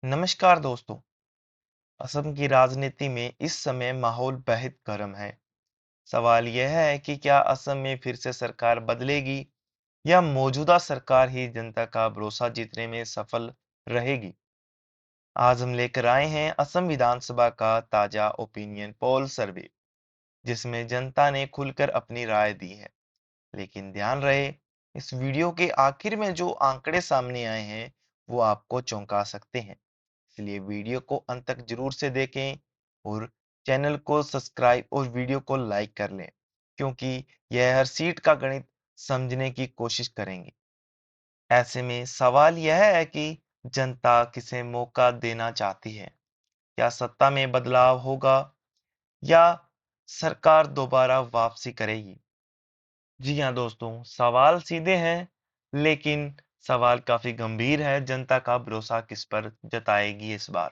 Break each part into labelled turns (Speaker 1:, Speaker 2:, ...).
Speaker 1: नमस्कार दोस्तों। असम की राजनीति में इस समय माहौल बेहद गर्म है। सवाल यह है कि क्या असम में फिर से सरकार बदलेगी या मौजूदा सरकार ही जनता का भरोसा जीतने में सफल रहेगी। आज हम लेकर आए हैं असम विधानसभा का ताजा ओपिनियन पोल सर्वे, जिसमें जनता ने खुलकर अपनी राय दी है। लेकिन ध्यान रहे, इस वीडियो के आखिर में जो आंकड़े सामने आए हैं वो आपको चौंका सकते हैं। इसलिए वीडियो को अंत तक जरूर से देखें और चैनल को सब्सक्राइब और वीडियो को लाइक कर लें, क्योंकि यह हर सीट का गणित समझने की कोशिश करेंगे। ऐसे में सवाल यह है कि जनता किसे मौका देना चाहती है। क्या सत्ता में बदलाव होगा या सरकार दोबारा वापसी करेगी। जी हाँ दोस्तों, सवाल सीधे हैं, लेकिन सवाल काफी गंभीर है। जनता का भरोसा किस पर जताएगी इस बार।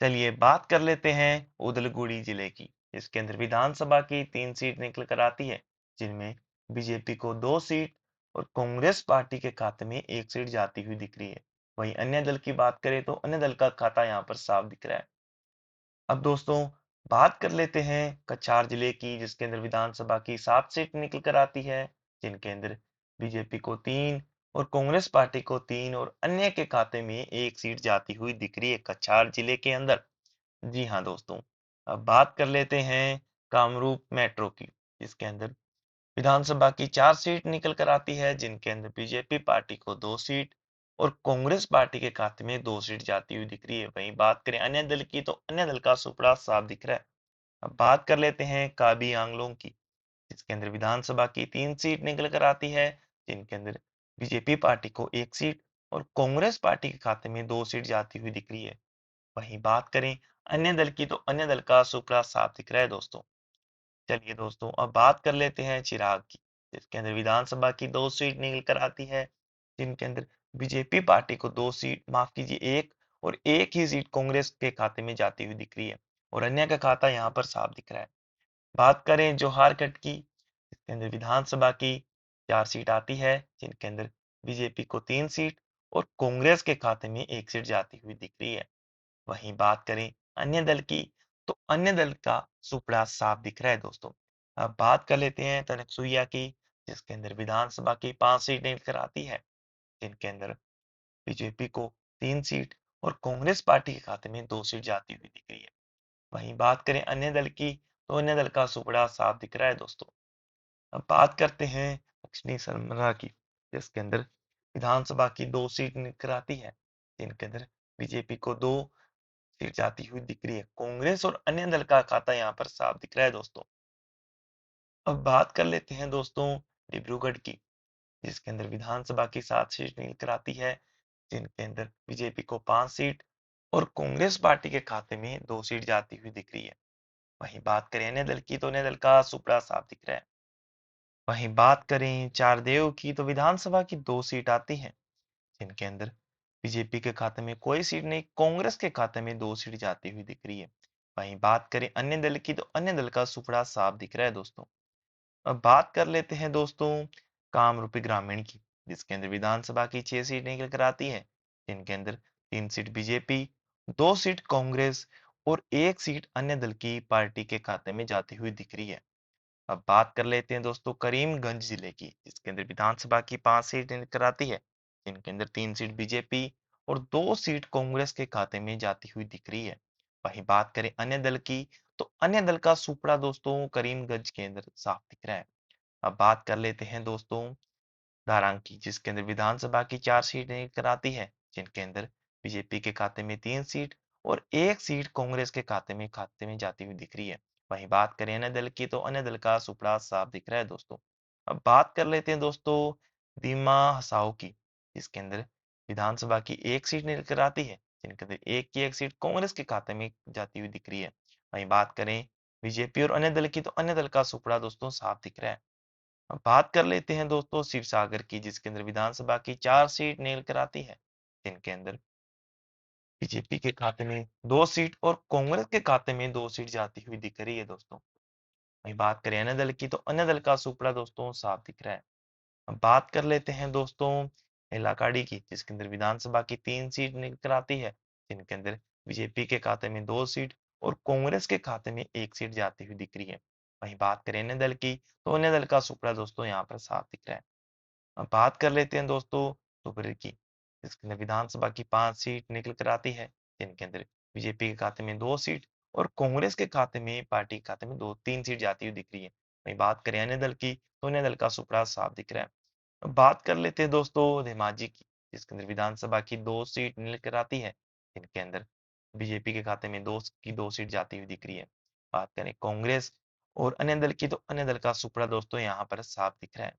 Speaker 1: चलिए बात कर लेते हैं उदलगुड़ी जिले की। इसके अंदर विधानसभा की 3 सीट निकल कर आती है, जिनमें बीजेपी को 2 सीट और कांग्रेस पार्टी के खाते में 1 सीट जाती हुई दिख रही है। वहीं अन्य दल की बात करें तो अन्य दल का खाता यहाँ पर साफ दिख रहा है। अब दोस्तों बात कर लेते हैं कछार जिले की, जिसके अंदर विधानसभा की 7 सीट निकल कर आती है, जिनके अंदर बीजेपी को 3 और कांग्रेस पार्टी को 3 और अन्य के खाते में 1 सीट जाती हुई दिख रही है कछार जिले के अंदर। जी हाँ दोस्तों, अब बात कर लेते हैं कामरूप मेट्रो की, जिसके अंदर विधानसभा की 4 सीट निकल कर आती है, जिनके अंदर बीजेपी पार्टी को 2 सीट और कांग्रेस पार्टी के खाते में 2 सीट जाती हुई दिख रही है। वहीं बात करें अन्य दल की तो अन्य दल का सुपड़ा साफ दिख रहा है। अब बात कर लेते हैं काबी आंगलों की, जिसके अंदर विधानसभा की 3 सीट निकल कर आती है, जिनके अंदर बीजेपी पार्टी को 1 सीट और कांग्रेस पार्टी के खाते में 2 सीट जाती हुई दिख रही है। वहीं बात करें अन्य दल की तो अन्य दल का सुपड़ा साफ दिख रहा है दोस्तों। चलिए दोस्तों अब बात कर लेते हैं चिराग की, जिसके अंदर विधानसभा की 2 सीट निकल कर आती है, जिनके अंदर बीजेपी पार्टी को 2 सीट, माफ कीजिए एक, और एक ही सीट कांग्रेस के खाते में जाती हुई दिख रही है और अन्य का खाता यहाँ पर साफ दिख रहा है। बात करें जोहारकट की, जिसके अंदर विधानसभा की 4 सीट आती है, जिनके अंदर बीजेपी को 3 सीट और कांग्रेस के खाते में 1 सीट जाती हुई दिख रही है। वहीं बात करें अन्य दल की तो अन्य दल का सुपड़ा साफ दिख रहा है दोस्तों। अब बात कर लेते हैं तनकसुइया की, जिसके अंदर विधानसभा की 5 सीट निकल आती है, जिनके अंदर बीजेपी को 3 सीट और कांग्रेस पार्टी के खाते में 2 सीट जाती हुई दिख रही है। वहीं बात करें अन्य दल की तो अन्य दल का सुपड़ा साफ दिख रहा है दोस्तों। अब बात करते हैं दक्षिणी सरमरा की, जिसके अंदर विधानसभा की 2 सीट निकल आती है, जिनके अंदर बीजेपी को 2 सीट जाती हुई दिख रही है। कांग्रेस और अन्य दल का खाता यहाँ पर साफ दिख रहा है दोस्तों। अब बात कर लेते हैं दोस्तों डिब्रूगढ़ की, जिसके अंदर विधानसभा की 7 सीट निकल आती है, जिनके अंदर बीजेपी को 5 सीट और कांग्रेस पार्टी के खाते में 2 सीट जाती हुई दिख रही है। वहीं बात करें अन्य दल की तो अन्य दल का सुपड़ा साफ दिख रहा है। वहीं बात करें चारदेव की तो विधानसभा की 2 सीट आती है, जिनके अंदर बीजेपी के खाते में कोई सीट नहीं, कांग्रेस के खाते में 2 सीट जाती हुई दिख रही है। वहीं बात करें अन्य दल की तो अन्य दल का सुपड़ा साफ दिख रहा है दोस्तों। अब बात कर लेते हैं दोस्तों कामरूपी ग्रामीण की, जिसके अंदर विधानसभा की 6 सीट निकल कर आती है, जिनके अंदर 3 सीट बीजेपी, 2 सीट कांग्रेस और 1 सीट अन्य दल की पार्टी के खाते में जाती हुई दिख रही है। अब बात कर लेते हैं दोस्तों करीमगंज जिले की, जिसके अंदर विधानसभा की 5 सीट निकल आती है, जिनके अंदर 3 सीट बीजेपी और 2 सीट कांग्रेस के खाते में जाती हुई दिख रही है। वहीं बात करें अन्य दल की तो अन्य दल का सुपड़ा दोस्तों करीमगंज के अंदर साफ दिख रहा है। अब बात कर लेते हैं दोस्तों दारांग की, जिसके अंदर विधानसभा की 4 सीट निकल आती है, जिनके अंदर बीजेपी के खाते में 3 सीट और 1 सीट कांग्रेस के खाते में जाती हुई दिख रही है। वहीं बात करें अन्य दल की तो अन्य दल का सुपड़ा साफ दिख रहा है दोस्तों। अब बात कर लेते हैं दोस्तों दीमा हसाओ की, जिसके अंदर विधानसभा की 1 सीट निकल आती है, जिनके अंदर एक की 1 सीट कांग्रेस के खाते में जाती हुई दिख रही है। वहीं बात करें बीजेपी और अन्य दल की तो अन्य दल का सुपड़ा दोस्तों साफ दिख रहा है। अब बात कर लेते हैं दोस्तों शिवसागर की, जिसके अंदर विधानसभा की 4 सीट निकल कर आती है, जिनके अंदर बीजेपी के खाते में 2 सीट और कांग्रेस के खाते में 2 सीट जाती हुई दिख रही है दोस्तों। वहीं बात करें अन्य दल की तो अन्य दल का सुपड़ा दोस्तों साफ दिख रहा है। अब बात कर लेते हैं दोस्तों इलाकाड़ी की, जिसके अंदर विधानसभा की 3 सीट निकल कर आती है, जिनके अंदर बीजेपी के खाते में 2 सीट और कांग्रेस के खाते में 1 सीट जाती हुई दिख रही है। वहीं बात करें अन्य दल की, तो अन्य दल का सुपड़ा दोस्तों यहाँ पर साफ दिख रहा है। अब बात कर लेते हैं दोस्तों सुपरे की, जिसके अंदर विधानसभा की 5 सीट निकल कर आती है, जिनके अंदर बीजेपी के खाते में 2 सीट और कांग्रेस के खाते में, पार्टी के खाते में 2 3 सीट जाती हुई दिख रही है। वहीं बात करें अन्य दल की, तो अन्य दल का सुपड़ा साफ दिख रहा है। अब बात कर लेते हैं दोस्तों धेमाजी की, जिसके अंदर विधानसभा की 2 सीट निकल आती है, जिनके अंदर बीजेपी के खाते में 2 सीट जाती हुई दिख रही है। बात करें कांग्रेस और अन्य दल की, तो अन्य दल का सुपड़ा दोस्तों यहाँ पर साफ दिख रहा है।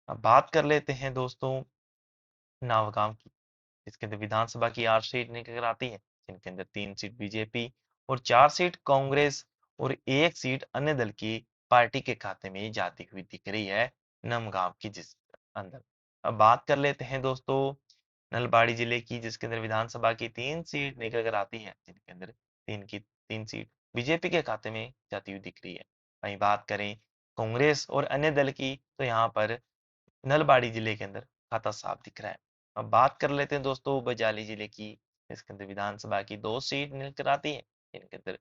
Speaker 1: अब बात कर लेते हैं दोस्तों नवगांव की, जिसके अंदर विधानसभा की 8 सीट निकल कर आती है, जिनके अंदर 3 सीट बीजेपी और 4 सीट कांग्रेस और 1 सीट अन्य दल की पार्टी के खाते में जाती हुई दिख रही है नमगांव की, जिस अंदर। अब बात कर लेते हैं दोस्तों नलबाड़ी जिले की, जिसके अंदर विधानसभा की 3 सीट निकल कर आती है, जिनके अंदर 3 सीट बीजेपी के खाते में जाती हुई दिख रही है। वहीं बात करें कांग्रेस और अन्य दल की, तो यहाँ पर नलबाड़ी जिले के अंदर खाता साफ दिख रहा है। अब बात कर लेते हैं दोस्तों बजाली जिले की, इसके अंदर विधानसभा की 2 सीट निकल आती है, इनके अंदर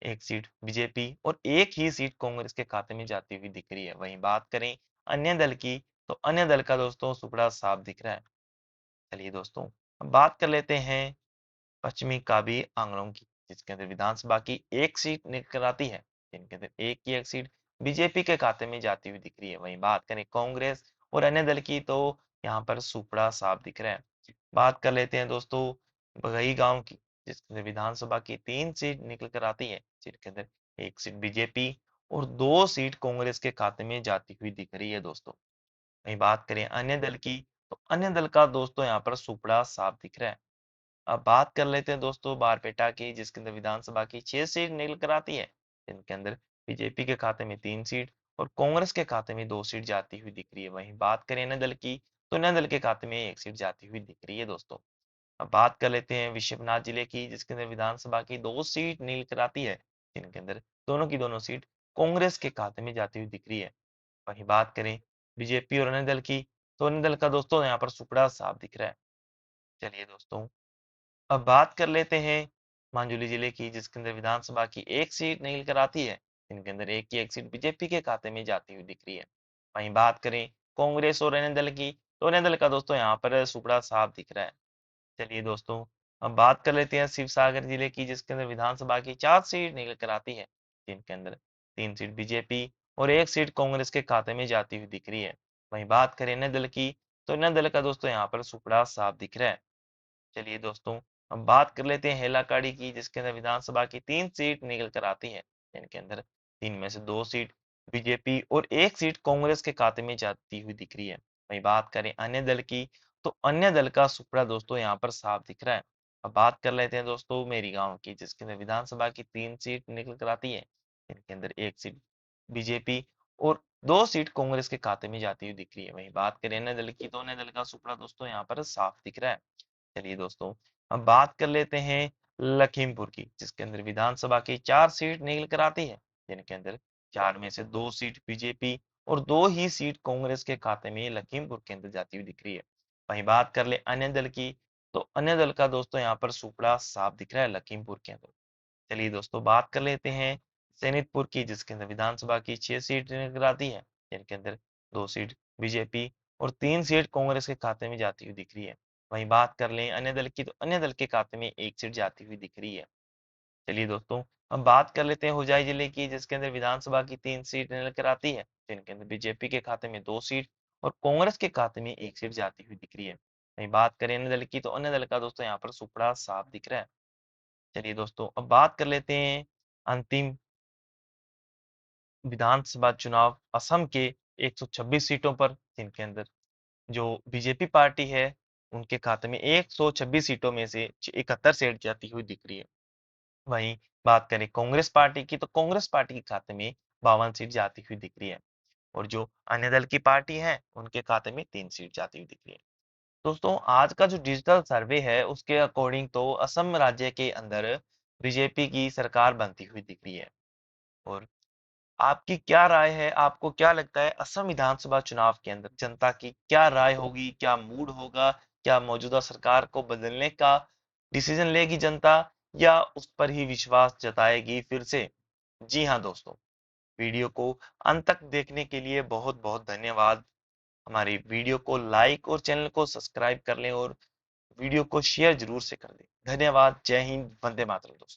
Speaker 1: 1 सीट बीजेपी और 1 ही सीट कांग्रेस के खाते में जाती हुई दिख रही है। वहीं बात करें अन्य दल की, तो अन्य दल का दोस्तों सुपड़ा साफ दिख रहा है। चलिए दोस्तों, अब बात कर लेते हैं पश्चिमी काबी आंगलों की, जिसके अंदर विधानसभा की 1 सीट निकल आती है, जिनके अंदर 1 बीजेपी के खाते में जाती हुई दिख रही है। वहीं बात करें कांग्रेस और अन्य दल की, तो यहाँ पर सुपड़ा साफ दिख रहा है। बात कर लेते हैं दोस्तों बगई गांव की, जिसके अंदर विधानसभा की 3 सीट निकल कर आती है, जिनके अंदर 1 सीट बीजेपी और 2 सीट कांग्रेस के खाते में जाती हुई दिख रही है दोस्तों। वहीं बात करें अन्य दल की, तो अन्य दल का दोस्तों यहाँ पर सुपड़ा साफ दिख रहा है। अब बात कर लेते हैं दोस्तों बारपेटा की, जिसके अंदर विधानसभा की 6 सीट निकल कर आती है, जिनके अंदर बीजेपी के खाते में 3 सीट और कांग्रेस के खाते में 2 सीट जाती हुई दिख रही है। वहीं बात करें अन्य दल की, तो अन्य दल के खाते में 1 सीट जाती हुई दिख रही है दोस्तों। अब बात कर लेते हैं विश्वनाथ जिले की, जिसके अंदर विधानसभा की 2 सीट निकल कर आती है, जिनके अंदर दोनों की दोनों सीट कांग्रेस के खाते में जाती हुई दिख रही है। वहीं बात करें बीजेपी और अन्य दल की, तो अन्य दल का दोस्तों यहाँ पर सुपड़ा साफ दिख रहा है। चलिए दोस्तों, अब बात कर लेते हैं मांजुली जिले की, जिसके अंदर विधानसभा की 1 सीट निकल कर आती है, इनके अंदर 1 की 1 सीट बीजेपी के खाते में जाती हुई दिख रही है। वहीं बात करें कांग्रेस और अन्य दल की, तो अन्य दल का दोस्तों यहाँ पर सुपड़ा साफ दिख रहा है। चलिए दोस्तों, अब बात कर लेते हैं शिवसागर जिले की, जिसके अंदर विधानसभा की 4 सीट निकल कर आती है, जिनके अंदर 3 सीट बीजेपी और 1 सीट कांग्रेस के खाते में जाती हुई दिख रही है। वहीं बात करें अन्य दल की, तो अन्य दल का दोस्तों यहाँ पर सुपड़ा साफ दिख रहा है। चलिए दोस्तों, हम बात कर लेते हैं हेलाकाड़ी की, जिसके अंदर विधानसभा की 3 सीट निकल कर आती है, इनके अंदर 3 में से 2 सीट बीजेपी और 1 सीट कांग्रेस के खाते में जाती हुई दिख रही है। वहीं बात करें अन्य दल की, तो अन्य दल का सुपड़ा दोस्तों यहाँ पर साफ दिख रहा है। अब बात कर लेते हैं दोस्तों मेरी गांव की, जिसके अंदर विधानसभा की 3 सीट निकल कर आती है, इनके अंदर 1 सीट बीजेपी और 2 सीट कांग्रेस के खाते में जाती हुई दिख रही है। वहीं बात करें अन्य दल की, तो अन्य दल का सुपड़ा दोस्तों यहाँ पर साफ दिख रहा है। चलिए दोस्तों, अब बात कर लेते हैं लखीमपुर की, जिसके अंदर विधानसभा की 4 सीट निकल कर आती है, जिनके अंदर 4 में से 2 सीट बीजेपी और 2 ही सीट कांग्रेस के खाते में लखीमपुर के अंदर जाती हुई दिख रही है। वहीं बात कर ले अन्य दल की, तो अन्य दल का दोस्तों यहाँ पर सुपड़ा साफ दिख रहा है लखीमपुर के अंदर। चलिए दोस्तों, बात कर लेते हैं सैनिकपुर की, जिसके अंदर विधानसभा की 6 सीट निकल आती है, जिनके अंदर 2 सीट बीजेपी और 3 सीट कांग्रेस के खाते में जाती हुई दिख रही है। वहीं बात कर लें अन्य दल की, तो अन्य दल के खाते में 1 सीट जाती हुई दिख रही है। चलिए दोस्तों, हम बात कर लेते हैं होजाई जिले की, जिसके अंदर विधानसभा की 3 सीट निकल आती है, जिनके अंदर बीजेपी के खाते में 2 सीट और कांग्रेस के खाते में 1 सीट जाती हुई दिख रही है। वहीं बात करें अन्य दल की, तो अन्य दल का दोस्तों यहाँ पर सुपड़ा साफ दिख रहा है। चलिए दोस्तों, अब बात कर लेते हैं अंतिम विधानसभा चुनाव असम के 126 सीटों पर, जिनके अंदर जो बीजेपी पार्टी है, उनके खाते में 126 सीटों में से 71 सीट जाती हुई दिख रही है। वहीं बात करें कांग्रेस पार्टी की, तो कांग्रेस पार्टी के खाते में 52 सीट जाती हुई दिख रही है और जो अन्य दल की पार्टी है, उनके खाते में 3 सीट जाती हुई दिख रही है। दोस्तों, आज का जो डिजिटल सर्वे है, उसके अकॉर्डिंग तो असम राज्य के अंदर बीजेपी की सरकार बनती हुई दिख रही है। और आपकी क्या राय है? आपको क्या लगता है असम विधानसभा चुनाव के अंदर जनता की क्या राय होगी? क्या मूड होगा? क्या मौजूदा सरकार को बदलने का डिसीजन लेगी जनता या उस पर ही विश्वास जताएगी फिर से? जी हाँ दोस्तों, वीडियो को अंत तक देखने के लिए बहुत बहुत धन्यवाद। हमारी वीडियो को लाइक और चैनल को सब्सक्राइब कर लें और वीडियो को शेयर जरूर से कर दें। धन्यवाद। जय हिंद। वंदे मातरम दोस्तों।